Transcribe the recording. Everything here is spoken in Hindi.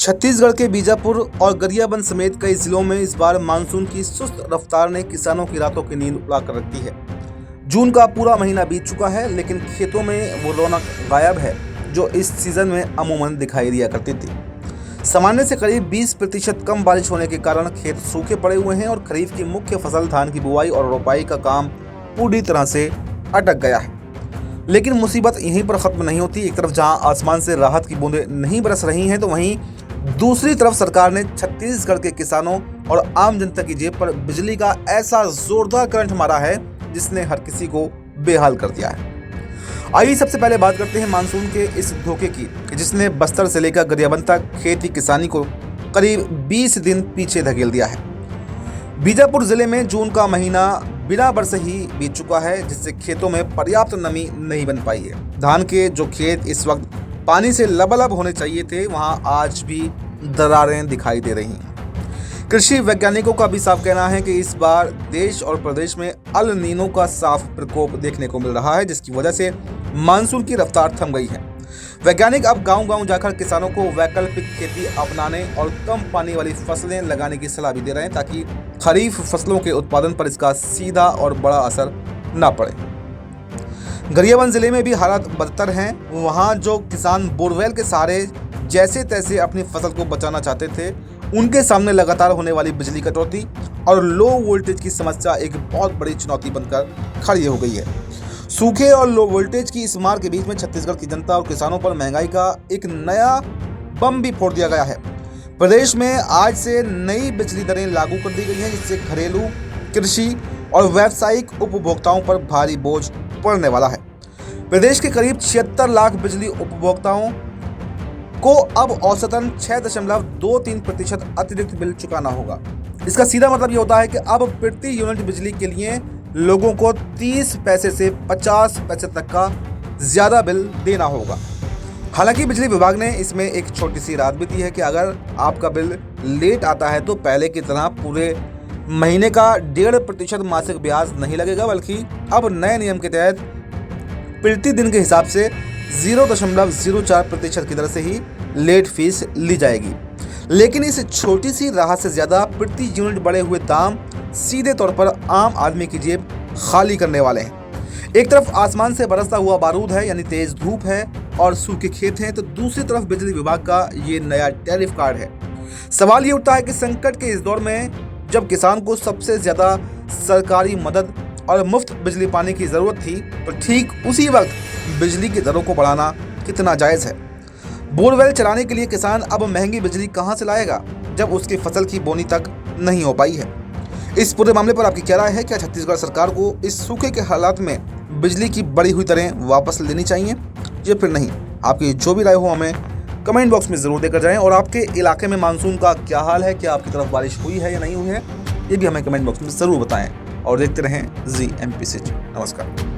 छत्तीसगढ़ के बीजापुर और गरियाबंद समेत कई जिलों में इस बार मानसून की सुस्त रफ्तार ने किसानों की रातों की नींद उड़ा कर रखी है। जून का पूरा महीना बीत चुका है, लेकिन खेतों में वो रौनक गायब है जो इस सीजन में अमूमन दिखाई दिया करती थी। सामान्य से करीब 20% कम बारिश होने के कारण खेत सूखे पड़े हुए हैं और खरीफ की मुख्य फसल धान की बुआई और रोपाई का काम पूरी तरह से अटक गया है। लेकिन मुसीबत यहीं पर खत्म नहीं होती। एक तरफ जहां आसमान से राहत की बूंदें नहीं बरस रही हैं, तो वहीं दूसरी तरफ सरकार ने छत्तीसगढ़ के किसानों और आम जनता की जेब पर बिजली का ऐसा जोरदार करंट मारा है जिसने हर किसी को बेहाल कर दिया है। आइए सबसे पहले बात करते हैं मानसून के इस धोखे की, जिसने बस्तर से लेकर गरियाबंद तक खेती किसानी को करीब 20 दिन पीछे धकेल दिया है। बीजापुर जिले में जून का महीना बिना बरसे ही बीत चुका है, जिससे खेतों में पर्याप्त नमी नहीं बन पाई है। धान के जो खेत इस वक्त पानी से लबालब होने चाहिए थे, वहां आज भी दरारें दिखाई दे रही हैं। कृषि वैज्ञानिकों का भी साफ कहना है कि इस बार देश और प्रदेश में अल नीनो का साफ प्रकोप देखने को मिल रहा है, जिसकी वजह से मानसून की रफ्तार थम गई है। वैज्ञानिक अब गांव-गांव जाकर किसानों को वैकल्पिक खेती अपनाने और कम पानी वाली फसलें लगाने की सलाह भी दे रहे हैं, ताकि खरीफ फसलों के उत्पादन पर इसका सीधा और बड़ा असर न पड़े। गरियाबंद जिले में भी हालात बदतर हैं। वहां जो किसान बोरवेल के सहारे जैसे तैसे अपनी फसल को बचाना चाहते थे, उनके सामने लगातार होने वाली बिजली कटौती और लो वोल्टेज की समस्या एक बहुत बड़ी चुनौती बनकर खड़ी हो गई है। सूखे और लो वोल्टेज की इस मार के बीच में छत्तीसगढ़ की जनता और किसानों पर महंगाई का एक नया बम भी फोड़ दिया गया है। प्रदेश में आज से नई बिजली दरें लागू कर दी गई हैं, जिससे घरेलू, कृषि और व्यावसायिक उपभोक्ताओं पर भारी बोझ पड़ने वाला है। प्रदेश के करीब 76 लाख बिजली उपभोक्ताओं को अब औसतन 6.23% अतिरिक्त बिल चुकाना होगा। इसका सीधा मतलब ये होता है कि अब प्रति यूनिट बिजली के लिए लोगों को 30 पैसे से 50 पैसे तक का ज्यादा बिल देना होगा। हालांकि बिजली विभाग ने इसमें एक छोटी सी राहत भी दी है कि अगर आपका बिल लेट आता है तो पहले की तरह पूरे महीने का 1.5% मासिक ब्याज नहीं लगेगा, बल्कि अब नए नियम के तहत प्रति दिन के हिसाब से 0.04% की दर से ही लेट फीस ली जाएगी। लेकिन इस छोटी सी राहत से ज्यादा प्रति यूनिट बढ़े हुए दाम सीधे तौर पर आम आदमी की जेब खाली करने वाले हैं। एक तरफ आसमान से बरसता हुआ बारूद है, यानी तेज धूप है और सूखे खेत हैं, तो दूसरी तरफ बिजली विभाग का ये नया टैरिफ कार्ड है। सवाल ये उठता है कि संकट के इस दौर में जब किसान को सबसे ज्यादा सरकारी मदद और मुफ्त बिजली पाने की जरूरत थी, तो ठीक उसी वक्त बिजली की दरों को बढ़ाना कितना जायज़ है। बोरवेल चलाने के लिए किसान अब महंगी बिजली कहां से लाएगा, जब उसकी फसल की बोनी तक नहीं हो पाई है। इस पूरे मामले पर आपकी क्या राय है? क्या छत्तीसगढ़ सरकार को इस सूखे के हालात में बिजली की बढ़ी हुई दरें वापस लेनी चाहिए या फिर नहीं? आपकी जो भी राय हो हमें कमेंट बॉक्स में ज़रूर देकर जाएं। और आपके इलाके में मानसून का क्या हाल है? क्या आपकी तरफ बारिश हुई है या नहीं हुई है? ये भी हमें कमेंट बॉक्स में ज़रूर बताएं। और देखते रहें ZMP से। नमस्कार।